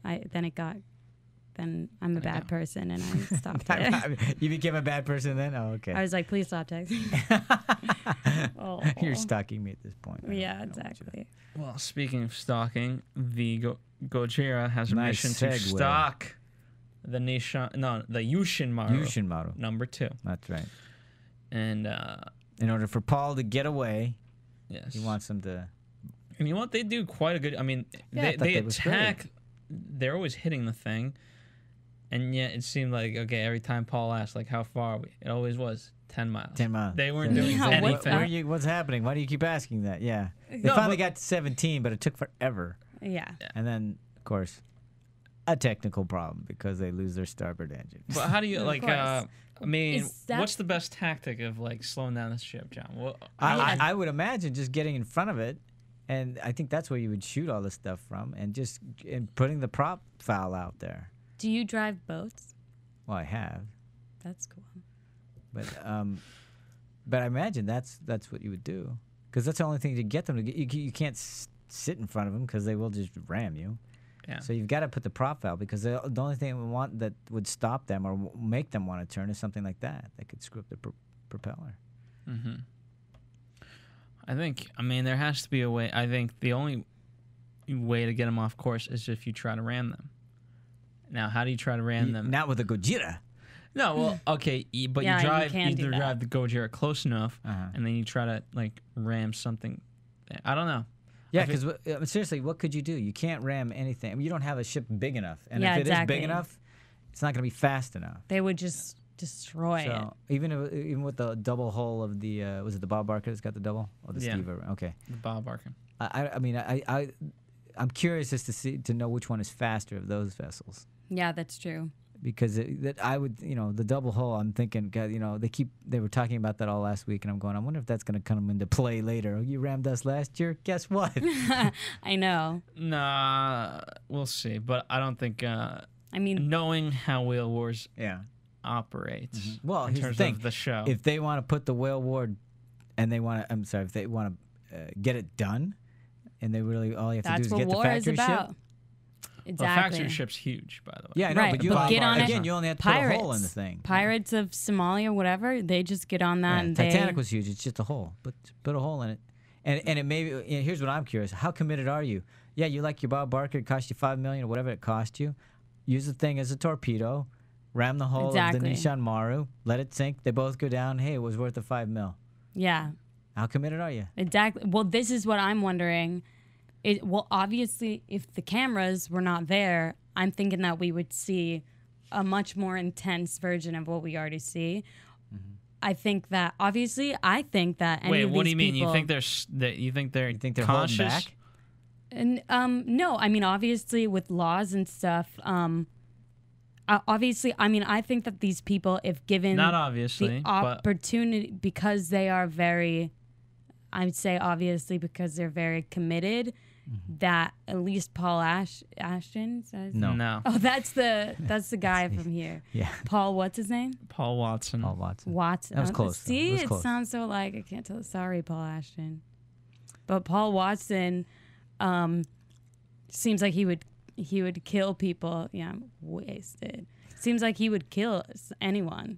S7: then I'm a bad person and I stopped it.
S4: You became a bad person then? Oh, okay.
S7: I was like, please stop texting. Oh.
S4: You're stalking me at this point. I don't
S7: Yeah,
S4: know what you-
S7: exactly.
S5: Well, speaking of stalking, the Gojira has a
S4: Nice
S5: mission to
S4: segue.
S5: stalk the Yushin Maru
S4: Yushin Maru.
S5: number 2.
S4: That's right.
S5: And
S4: In order for Paul to get away,
S5: yes,
S4: he wants him to.
S5: And you know what? They do quite a good. I mean,
S4: Yeah, I
S5: they
S4: thought that was
S5: attack they're always hitting the thing, and yet it seemed like okay every time Paul asked like how far are we, it always was 10 miles.
S4: 10 miles.
S5: They weren't doing
S7: Yeah,
S5: anything.
S4: What's happening? Why do you keep asking that? Yeah. They
S5: No,
S4: finally
S5: but-
S4: got to 17, but it took forever.
S7: Yeah.
S4: And then, of course, a technical problem because they lose their starboard engine.
S5: But how do you
S7: Of
S5: like?
S7: course.
S5: I mean,
S7: Is that-
S5: what's the best tactic of like slowing down the ship, John? Well,
S4: I would imagine just getting in front of it, and I think that's where you would shoot all this stuff from, and just putting the prop foul out there.
S7: Do you drive boats?
S4: Well, I have,
S7: That's cool.
S4: but I imagine that's what you would do, because that's the only thing to get them to get. You can't sit in front of them because they will just ram you.
S5: yeah.
S4: So you've got to put the prop foul, because the only thing we want that would stop them or make them want to turn is something like that could screw up the propeller.
S5: Mm-hmm. I mean, there has to be a way. I think the only way to get them off course is if you try to ram them. Now, how do you try to ram them?
S4: Not with a Gojira.
S5: No, well, okay, but
S7: Yeah,
S5: you
S7: you
S5: drive
S7: can do
S5: either
S7: that.
S5: drive the Gojira close enough,
S4: Uh-huh.
S5: and then you try to like ram something. I don't know.
S4: Yeah,
S5: I think-
S4: because seriously, what could you do? You can't ram anything. I mean, you don't have a ship big enough, and
S7: Yeah,
S4: if it is
S7: exactly.
S4: big enough, it's not going to be fast enough.
S7: They would just destroy it.
S4: So even with the double hull of the was it the Bob Barker that's got the double or the
S5: Yeah.
S4: Steve Irwin? Okay,
S5: The Bob Barker.
S4: I'm curious as to know which one is faster of those vessels.
S7: Yeah, that's true.
S4: Because I would, the double hull, I'm thinking, God, they were talking about that all last week, and I'm going, I wonder if that's going to come into play later. Oh, you rammed us last year? Guess what?
S7: I know.
S5: Nah, we'll see. But I don't think
S7: I mean,
S5: knowing how Whale Wars
S4: Yeah.
S5: operates.
S4: Well,
S5: in
S4: here's the
S5: terms
S4: thing.
S5: of the show.
S4: If they want to put the whale war, and if they want to get it done, and they really, all you have to
S7: that's
S4: do is
S7: what
S4: get the
S7: war is
S4: factory
S7: about.
S4: ship.
S5: Well,
S7: Exactly.
S5: factory ship's huge, by the way.
S4: Yeah, I know,
S7: Right,
S4: but you
S7: but get on it.
S4: again, you only have to
S7: Pirates,
S4: put a hole in the thing.
S7: Pirates of Somalia, whatever, they just get on that
S4: Yeah,
S7: and
S4: Titanic
S7: they.
S4: was huge. It's just a hole, but put a hole in it, and it may. Here's what I'm curious: how committed are you? Yeah, you like your Bob Barker. It cost you $5 million or whatever it cost you. Use the thing as a torpedo, ram the hull of
S7: Exactly.
S4: the Nissan Maru, let it sink. They both go down. Hey, it was worth the $5 million.
S7: Yeah,
S4: How committed are you?
S7: exactly. Well, this is what I'm wondering. Well, obviously, if the cameras were not there, I'm thinking that we would see a much more intense version of what we already see. I think that obviously, I think that any
S5: Wait,
S7: of
S5: what do
S7: these
S5: you mean?
S7: people,
S5: You think they're
S4: You think they're holding
S5: conscious?
S4: back?
S7: And no, I mean obviously with laws and stuff. Obviously, I mean I think that these people, if given
S5: Not obviously,
S7: the
S5: but
S7: opportunity, because they are very, I would say obviously because they're very committed, that at least Paul Ashton says.
S4: No.
S7: Oh, that's the guy from here.
S4: Yeah,
S7: Paul, what's his name?
S5: Paul Watson.
S4: Paul Watson.
S7: Watson.
S4: That was close, though.
S7: See,
S4: It was
S7: it
S4: close.
S7: sounds so like I can't tell. Sorry, Paul Ashton. But Paul Watson seems like he would kill people. Yeah, I'm wasted. Seems like he would kill anyone.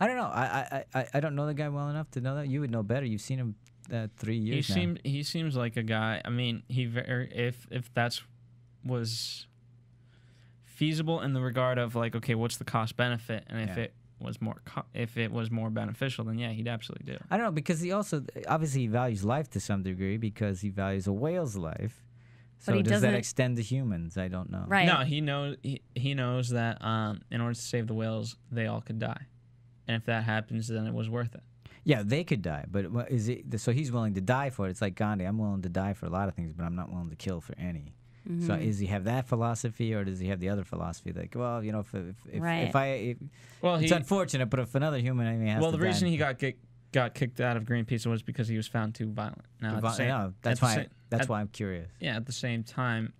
S4: I don't know. I don't know the guy well enough to know that. You would know better. You've seen him 3 years now.
S5: He seems like a guy. I mean, if that's was feasible in the regard of like, okay, what's the cost benefit, and if
S4: Yeah.
S5: it was more beneficial, then yeah, he'd absolutely do.
S4: I don't know, because he also obviously he values life to some degree because he values a whale's life. So
S7: But he
S4: does that
S7: doesn't-
S4: extend to humans? I don't know.
S7: Right.
S5: No, he knows that in order to save the whales, they all could die, and if that happens, then it was worth it.
S4: Yeah, they could die, but is it? So he's willing to die for it. It's like Gandhi. I'm willing to die for a lot of things, but I'm not willing to kill for any.
S7: Mm-hmm.
S4: So does he have that philosophy, or does he have the other philosophy? Like, well,
S7: Right.
S5: Well,
S4: it's unfortunate, but if another human has
S5: well,
S4: to
S5: the reason
S4: die,
S5: he got kicked out of Greenpeace was because he was found too violent. Now,
S4: that's why I'm curious.
S5: Yeah, at the same time,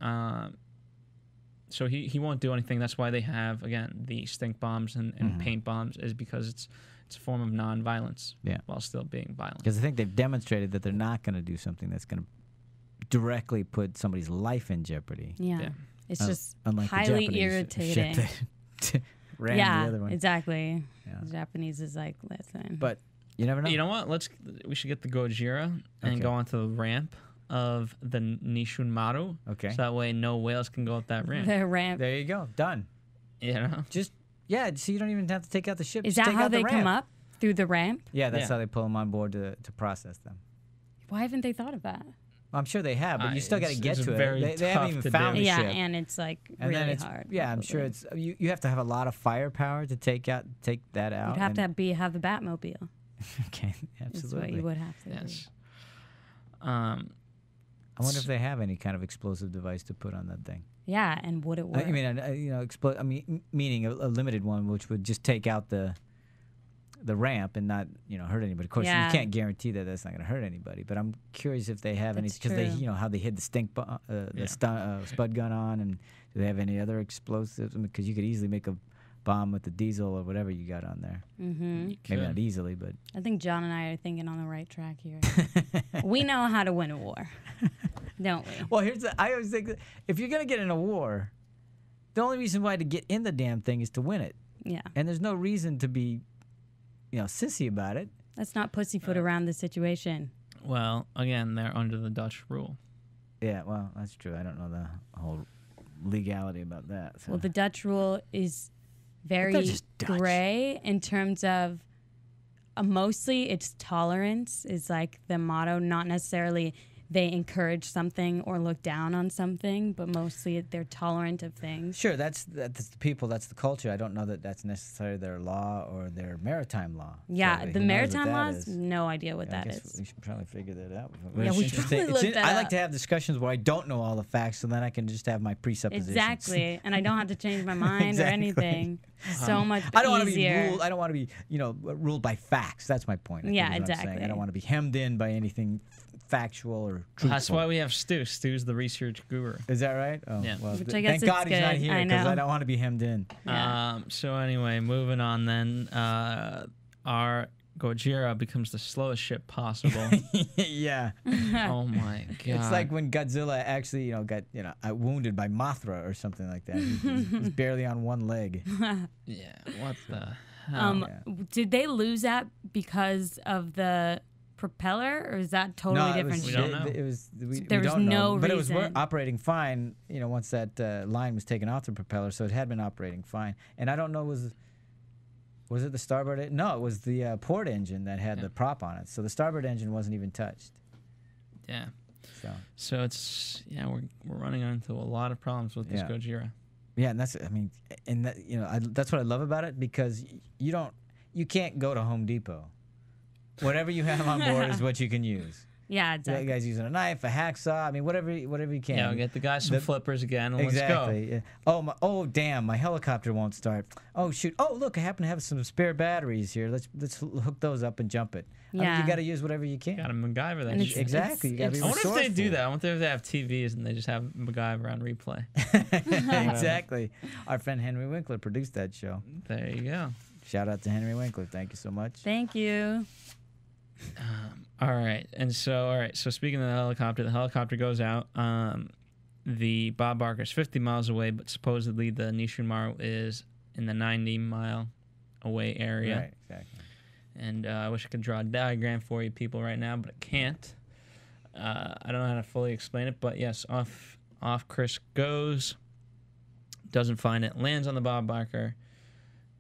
S5: so he won't do anything. That's why they have, again, the stink bombs and paint bombs, is because it's a form of non-violence,
S4: Yeah.
S5: while still being violent.
S4: Because I think they've demonstrated that they're not going to do something that's going to directly put somebody's life in jeopardy.
S7: Yeah.
S5: Yeah.
S7: It's just
S4: Unlike the
S7: highly
S4: Japanese
S7: irritating.
S4: ship that ran
S7: Yeah,
S4: the other one.
S7: exactly.
S4: Yeah.
S7: The Japanese is like, listen.
S4: But you never know.
S5: You know what? We should get the Gojira and
S4: Okay.
S5: go onto the ramp of the Nishun Maru.
S4: Okay.
S5: So that way no whales can go up that ramp.
S7: the ramp.
S4: There you go. Done.
S5: You know?
S4: So you don't even have to take out the ship.
S7: Is
S4: Just
S7: that
S4: take
S7: how
S4: out the
S7: they come
S4: ramp.
S7: up? Through the ramp?
S4: Yeah, that's
S5: Yeah.
S4: how they pull them on board to process them.
S7: Why haven't they thought of that?
S4: I'm sure they have, but you still got to get
S5: it's
S4: to
S5: very
S4: it. They haven't
S5: tough
S4: even
S5: to
S4: found
S5: do.
S4: the
S7: Yeah,
S4: ship.
S7: and it's like
S4: And then
S7: really
S4: it's,
S7: hard.
S4: yeah, I'm sure
S7: probably.
S4: it's you have to have a lot of firepower to take that out.
S7: You'd have
S4: and-
S7: to have the Batmobile.
S4: Okay,
S7: That's
S4: absolutely.
S7: what you would have to
S5: Yes.
S7: do.
S4: I wonder if they have any kind of explosive device to put on that thing.
S7: Yeah, and would it work?
S4: I mean, meaning a limited one, which would just take out the ramp and not, hurt anybody. Of course,
S7: Yeah.
S4: you can't guarantee that that's not going to hurt anybody. But I'm curious if they have any,
S7: That's
S4: because they,
S7: true.
S4: how they hid the spud gun on, and do they have any other explosives? Because you could easily make a bomb with the diesel or whatever you got on there.
S7: Mm-hmm.
S4: Maybe not easily, but
S7: I think John and I are thinking on the right track here. We know how to win a war, don't we?
S4: well, I always think that if you're going to get in a war, the only reason why to get in the damn thing is to win it,
S7: Yeah.
S4: and there's no reason to be, sissy about it.
S7: Let's not pussyfoot around the situation.
S5: Well, again, they're under the Dutch rule.
S4: Yeah, well, that's true. I don't know the whole legality about that. So.
S7: Well, the Dutch rule is very
S4: just Dutch.
S7: gray in terms of mostly it's tolerance is like the motto, not necessarily they encourage something or look down on something, but mostly they're tolerant of things.
S4: Sure, that's the people, that's the culture. I don't know that that's necessarily their law or their maritime law.
S7: Yeah,
S4: So
S7: the
S4: who knows
S7: maritime
S4: what that
S7: laws,
S4: is?
S7: no idea what
S4: Yeah, I
S7: that
S4: guess
S7: is.
S4: we should probably figure that out.
S7: Yeah,
S4: It's
S7: we
S4: interesting.
S7: probably look that
S4: I like
S7: up.
S4: to have discussions where I don't know all the facts, so then I can just have my presuppositions.
S7: Exactly, and I don't have to change my mind
S4: Exactly.
S7: or anything. So much
S4: I don't want to be
S7: easier.
S4: ruled. I don't want to be, ruled by facts. That's my point. I think
S7: Yeah,
S4: is what I'm saying.
S7: exactly.
S4: I don't want to be hemmed in by anything factual or truthful.
S5: That's why we have Stu. Stu's the research guru.
S4: Is that right? Oh,
S5: Yeah.
S4: well,
S7: Which I guess
S4: thank God
S7: it's
S4: he's not
S7: good.
S4: here
S7: I
S4: because
S7: know.
S4: I don't want to be hemmed in.
S7: Yeah.
S5: So anyway, moving on then. Our Gojira becomes the slowest ship possible.
S4: Yeah.
S5: Oh my god!
S4: It's like when Godzilla actually, got wounded by Mothra or something like that. He's barely on one leg.
S5: yeah. What the hell?
S7: Did they lose that because of the propeller, or is that totally
S4: no,
S7: different?
S5: We don't know.
S4: It was. We
S7: There was
S4: don't know,
S7: no
S4: but it was
S7: reason.
S4: operating fine. Once that line was taken off the propeller, so it had been operating fine. And I don't know, was it the starboard? No, it was the port engine that had the prop on it. So the starboard engine wasn't even touched.
S5: Yeah.
S4: So
S5: it's we're running into a lot of problems with this
S4: Yeah.
S5: Gojira.
S4: yeah, and that's that's what I love about it, because you can't go to Home Depot. Whatever you have on board is what you can use.
S7: Yeah,
S4: The
S7: exactly.
S4: guy's using a knife, a hacksaw. I mean, whatever you can.
S5: Yeah, we'll get the guys some flippers again, and
S4: Exactly. Yeah. Oh, damn! My helicopter won't start. Oh shoot! Oh look! I happen to have some spare batteries here. Let's hook those up and jump it. I mean,
S7: Yeah.
S4: you got to use whatever you can.
S5: let's go. Got to MacGyver that
S7: And
S5: shit.
S4: Exactly. You got to be
S5: I wonder if they do
S4: resourceful.
S5: that. I wonder if they have TVs and they just have MacGyver on replay.
S4: Exactly. Our friend Henry Winkler produced that show.
S5: There you go.
S4: Shout out to Henry Winkler. Thank you so much.
S7: Thank you.
S5: All right. So speaking of the helicopter goes out. The Bob Barker's 50 miles away, but supposedly the Nishimaro is in the 90-mile away area.
S4: Right. Exactly.
S5: And I wish I could draw a diagram for you people right now, but I can't. I don't know how to fully explain it, but yes, off Chris goes, doesn't find it, lands on the Bob Barker,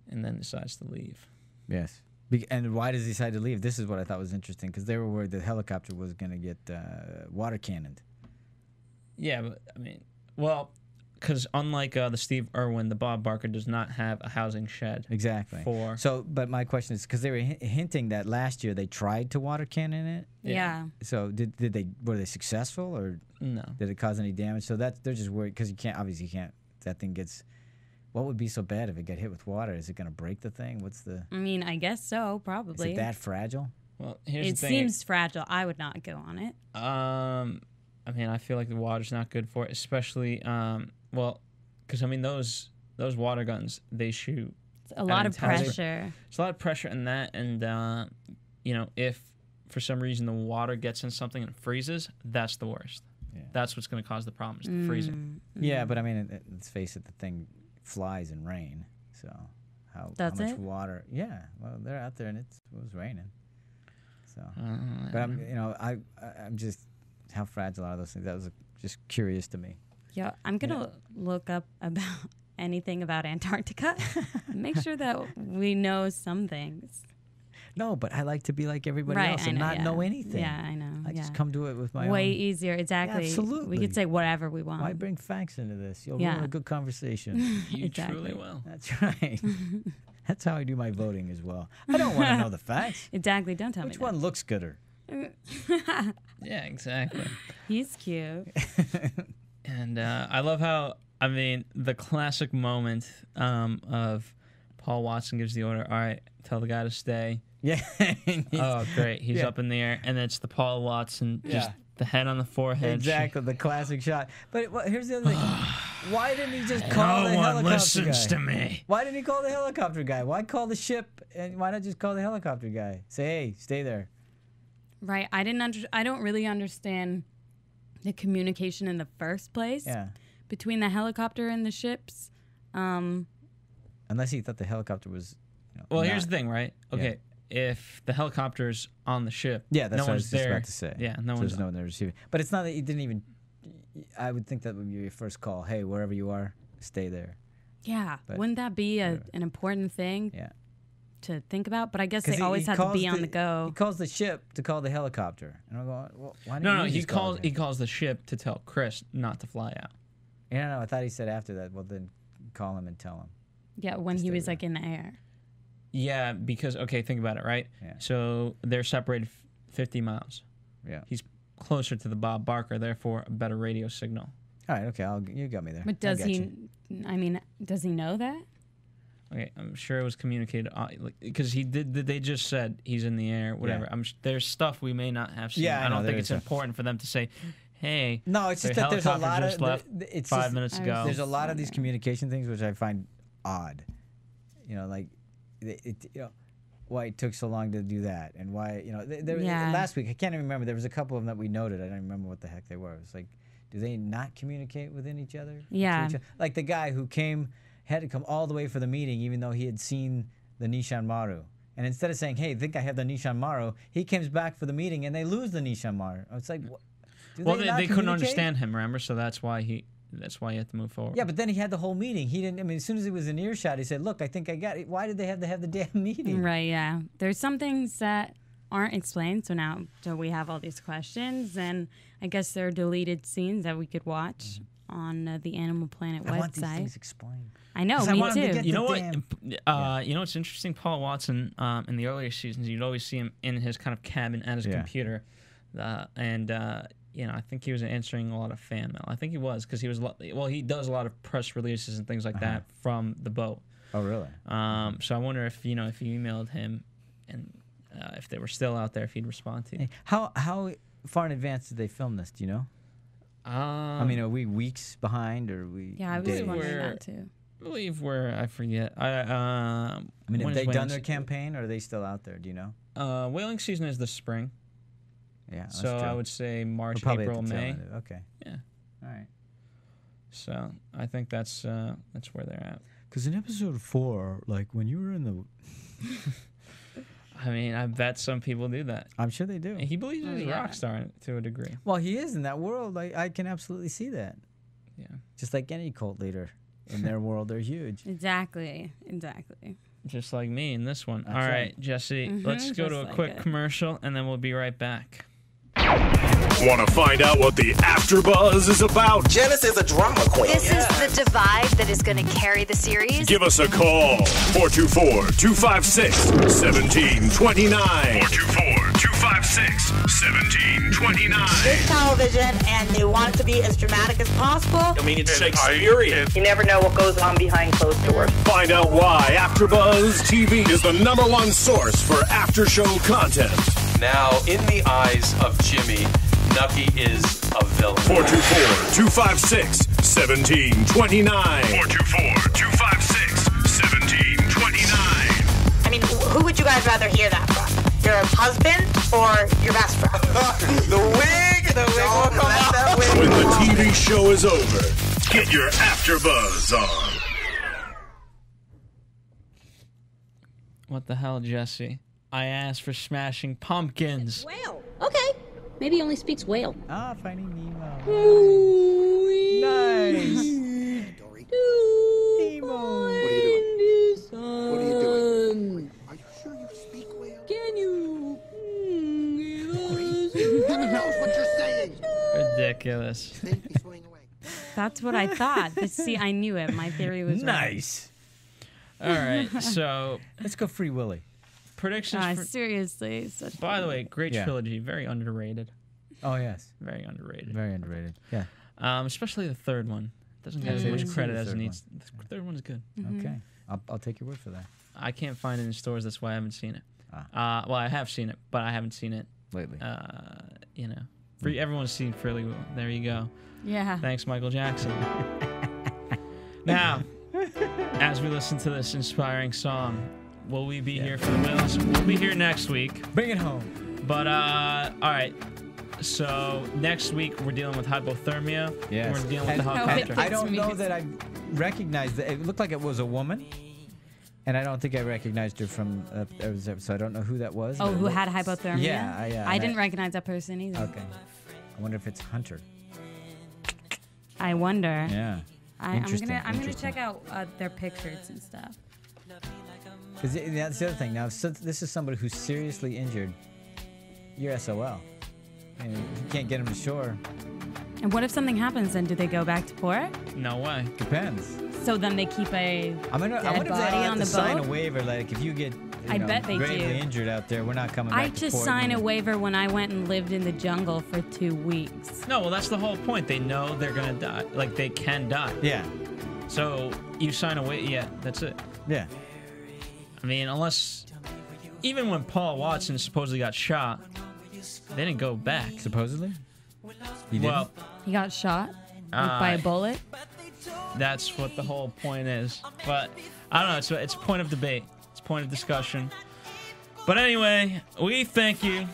S5: and then decides to leave.
S4: Yes. And why does he decide to leave? This is what I thought was interesting, because they were worried the helicopter was going to get water cannoned.
S5: Yeah, but I mean, well, because unlike the Steve Irwin, the Bob Barker does not have a housing shed.
S4: Exactly. So, but my question is, because they were hinting that last year they tried to water cannon it.
S7: Yeah.
S4: So were they successful, or
S5: No.
S4: did it cause any damage? So they're just worried, because you can't. That thing gets. What would be so bad if it got hit with water? Is it going to break the thing? What's the?
S7: I mean, I guess so,
S4: Is
S7: probably.
S4: it that fragile?
S5: Well, here's
S7: It
S5: the thing.
S7: seems fragile. I would not go on it.
S5: I mean, I feel like the water's not good for it, especially because I mean those water guns, they shoot.
S7: It's a lot of
S5: intelligent-
S7: pressure.
S5: It's a lot of pressure in that, and if for some reason the water gets in something and it freezes, that's the worst.
S4: Yeah.
S5: That's what's going to cause the problem, is the freezing.
S4: Yeah, but I mean, let's face it, the thing flies in rain. So how
S7: Does
S4: much
S7: it?
S4: water? Yeah, well, they're out there and it was raining. So,
S5: Uh,
S4: but I'm just, how fragile are those things? That was just curious to me.
S7: Yeah, I'm gonna look up about anything about Antarctica. Make sure that we know some things.
S4: No, but I like to be like everybody
S7: Right,
S4: else
S7: I
S4: and
S7: know,
S4: not
S7: yeah.
S4: know anything.
S7: Yeah, I know.
S4: I just
S7: yeah.
S4: come to it with my
S7: Way
S4: own.
S7: easier, exactly.
S4: Absolutely.
S7: We could say whatever we want.
S4: Why bring facts into this? You'll
S7: Yeah.
S4: ruin a good conversation.
S5: You
S7: Exactly.
S5: truly will.
S4: That's right. That's how I do my voting as well. I don't want to know the facts.
S7: Exactly. Don't tell
S4: Which
S7: me
S4: one looks gooder?
S5: Yeah, exactly.
S7: that. He's cute.
S5: And I love how, I mean, the classic moment of Paul Watson gives the order, all right, tell the guy to stay.
S4: Yeah.
S5: Oh, great. He's
S4: Yeah.
S5: up in the air. And it's the Paul Watson, just
S4: Yeah.
S5: the head on the forehead.
S4: Exactly, the classic shot. But here's the other thing. Why didn't he just call the
S5: No one
S4: helicopter
S5: listens
S4: guy?
S5: to me.
S4: Why didn't he call the helicopter guy? Why call the ship and why not just call the helicopter guy? Say, hey, stay there.
S7: Right. I don't really understand the communication in the first place
S4: Yeah.
S7: between the helicopter and the ships.
S4: Unless he thought the helicopter was.
S5: Well,
S4: not-
S5: here's the thing, right? Okay, if the helicopter's on the ship,
S4: Yeah, that's
S5: no
S4: what I
S5: one's
S4: was just
S5: there.
S4: about to say.
S5: Yeah, no
S4: so
S5: one's
S4: there's no one there receiving. But it's not that he didn't even. I would think that would be your first call. Hey, wherever you are, stay there.
S7: Yeah.
S4: But-
S7: Wouldn't that be an important thing
S4: Yeah.
S7: to think about? But I guess they
S4: he
S7: always have to
S4: calls
S7: be on the go.
S4: He calls the ship to call the helicopter, and I'm going, well, why didn't
S5: No,
S4: you
S5: he
S4: just call
S5: calls
S4: it
S5: he
S4: then?
S5: calls the ship to tell Chris not to fly out.
S4: Yeah, no, I thought he said after that. Well, then call him and tell him.
S7: Yeah, when he
S4: stay
S7: was
S4: there.
S7: like in the air.
S5: Yeah, because okay, think about it, right?
S4: Yeah.
S5: So they're separated 50 miles.
S4: Yeah.
S5: He's closer to the Bob Barker, therefore a better radio signal.
S4: All right. Okay. You got me there.
S7: But
S4: I
S7: does
S4: got
S7: he?
S4: you.
S7: I mean, does he know that?
S5: Okay, I'm sure it was communicated because he did. They just said he's in the air, whatever.
S4: Yeah.
S5: there's stuff we may not have seen.
S4: Yeah, I
S5: I
S4: know,
S5: don't
S4: there
S5: think
S4: is
S5: it's important for them to say, "Hey,
S4: No, it's just
S5: the
S4: that there's a
S5: helicopter
S4: lot
S5: just
S4: of.
S5: left
S4: It's
S5: 5
S4: just-
S5: minutes ago."
S4: There's a lot of these communication things which I find odd. You know, like why it took so long to do that, and why
S7: Yeah.
S4: last week I can't even remember. There was a couple of them that we noted. I don't remember what the heck they were. It was like, do they not communicate within each other? to
S7: Yeah.
S4: each other? Like the guy who had to come all the way for the meeting, even though he had seen the Nishan Maru. And instead of saying, "Hey, I think I have the Nishan Maru," he comes back for the meeting and they lose the Nishan Maru. It's like, what?
S5: Well,
S4: not
S5: they couldn't
S4: communicate?
S5: understand him, remember? So that's why he had to move forward.
S4: Yeah, but then he had the whole meeting. He didn't. I mean, as soon as he was in earshot, he said, "Look, I think I got it." Why did they have to have the damn meeting?
S7: Right. Yeah. There's some things that aren't explained. So now, we have all these questions, and I guess there are deleted scenes that we could watch on the Animal Planet
S4: I want these
S7: website.
S4: things explained.
S7: I know,
S4: 'Cause I
S7: me
S4: want 'em to
S7: too.
S4: get
S5: You know what?
S4: damn-
S5: You know what's interesting? Paul Watson, in the earlier seasons, you'd always see him in his kind of cabin at his computer, and I think he was answering a lot of fan mail. I think he was because he was. He does a lot of press releases and things like that from the boat.
S4: Oh, really?
S5: So I wonder if you emailed him, and if they were still out there, if he'd respond to you.
S4: Hey, how far in advance did they film this? Do you know? I mean, are we weeks behind, or are we?
S7: Yeah, I was
S4: days?
S7: wondering that too.
S5: I believe I forget.
S4: I mean, have
S5: when
S4: they
S5: is
S4: done
S5: whaling
S4: their
S5: season?
S4: campaign, or are they still out there? Do you know?
S5: Whaling season is the spring,
S4: Yeah. That's
S5: so
S4: true.
S5: I would say
S4: We're
S5: March,
S4: probably at
S5: April,
S4: the tail
S5: May.
S4: end of it. Okay.
S5: Yeah.
S4: All right.
S5: So I think that's where they're at.
S4: Because in episode 4, like when you were in the,
S5: I mean, I bet some people do that.
S4: I'm sure they do.
S5: He believes he's a
S7: yeah.
S5: rock star to a degree.
S4: Well, he is in that world. I can absolutely see that.
S5: Yeah.
S4: Just like any cult leader, in their world, they're huge.
S7: Exactly.
S5: Just like me in this one.
S4: That's
S5: All right,
S4: right.
S5: Jesse, let's go
S7: just
S5: to a
S7: like
S5: quick
S7: it.
S5: commercial, and then we'll be right back.
S2: Want to find out what the AfterBuzz is about?
S8: Janice is a drama queen.
S9: This is the divide that is going to carry the series.
S2: Give us a call. 424-256-1729. 424-256-1729.
S10: It's television, and they want it to be as dramatic as possible.
S8: I mean, it's Shakespearean.
S10: You never know what goes on behind closed doors.
S2: Find out why AfterBuzz TV is the #1 source for after-show content.
S8: Now, in the eyes of Jimmy, Nucky is a villain.
S2: 424-256-1729. 424-256-1729.
S10: I mean, who would you guys rather hear that from? Your husband or your best friend?
S8: The wig will come out.
S2: When the TV show is over, get your AfterBuzz on.
S5: What the hell, Jesse? I asked for Smashing Pumpkins.
S11: Whale. Okay. Maybe he only speaks whale.
S4: Ah, Finding Nemo.
S11: Nice.
S4: Nemo.
S11: What are you doing?
S12: What are you doing? Are you sure you speak whale?
S11: Can
S5: ridiculous.
S7: That's what I thought. See, I knew it. My theory was
S4: nice.
S5: All right, so
S4: let's go Free Willy.
S5: Predictions.
S7: Right. Seriously.
S5: By the way, great trilogy. Very underrated.
S4: Oh yes.
S5: Very underrated.
S4: Very underrated. Yeah.
S5: Especially the third one. Doesn't get as much credit as it needs. The third one's good.
S4: Okay. I'll take your word for that.
S5: I can't find it in stores. That's why I haven't seen it. Well, I have seen it, but I haven't seen it
S4: lately.
S5: You know, everyone's seen Fairly Well. There you go.
S7: Yeah.
S5: Thanks, Michael Jackson. Now, as we listen to this inspiring song, will we be here for the wins? We'll be here next week.
S4: Bring it home.
S5: But all right. So next week we're dealing with hypothermia.
S4: Yes.
S5: We're dealing with the helicopter.
S4: I don't know that I recognized it. It looked like it was a woman. And I don't think I recognized her from so I don't know who that was.
S7: Oh, who had hypothermia?
S4: Yeah.
S7: I didn't recognize that person either.
S4: Okay. I wonder if it's Hunter.
S7: I wonder.
S4: Yeah.
S7: I'm gonna check out their pictures and stuff.
S4: Because that's the other thing. Now, so this is somebody who's seriously injured. You're SOL. And you can't get him to shore.
S7: And what if something happens? Then do they go back to port?
S5: No way.
S4: Depends.
S7: So then they keep a dead body on the boat.
S4: Sign a waiver, like if you get
S7: bet they
S4: gravely
S7: do.
S4: injured out there, we're not coming back
S7: I
S4: to
S7: just
S4: port.
S7: signed a waiver when I went and lived in the jungle for 2 weeks.
S5: No, well that's the whole point. They know they're gonna die. Like they can die.
S4: Yeah.
S5: So you sign a waiver. Yeah, that's it.
S4: Yeah.
S5: I mean, unless even when Paul Watson supposedly got shot, they didn't go back.
S4: Supposedly?
S5: He didn't?
S7: He got shot by a bullet.
S5: That's what the whole point is. But I don't know. It's a point of debate. It's a point of discussion. But anyway, we thank you.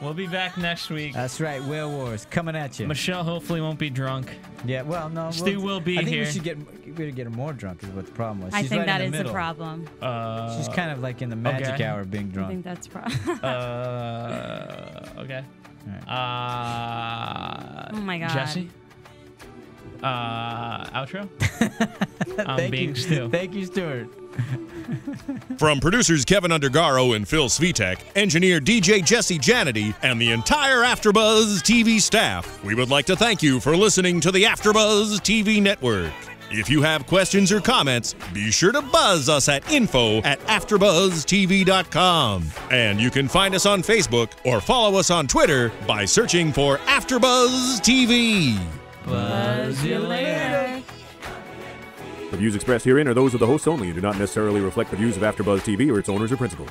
S5: We'll be back next week.
S4: That's right. Whale Wars coming at you.
S5: Michelle hopefully won't be drunk.
S4: Yeah. Well, no.
S5: Stu will be
S4: here. I think we should get her more drunk. Is what the problem was.
S7: I
S4: She's
S7: think
S4: right
S7: that
S4: in the
S7: is
S4: middle.
S7: the problem.
S4: She's kind of like in the magic hour of being drunk.
S7: I think that's problem.
S5: Okay.
S7: Oh my God.
S5: Jesse. Outro. I'm being Stu.
S4: Thank you, Stuart.
S2: From producers Kevin Undergaro and Phil Svitek, engineer DJ Jesse Janity, and the entire AfterBuzz TV staff, we would like to thank you for listening to the AfterBuzz TV network. If you have questions or comments, be sure to buzz us at info@AfterBuzzTV.com. And you can find us on Facebook or follow us on Twitter by searching for AfterBuzz TV.
S7: Buzz you later.
S12: The views expressed herein are those of the hosts only and do not necessarily reflect the views of AfterBuzz TV or its owners or principals.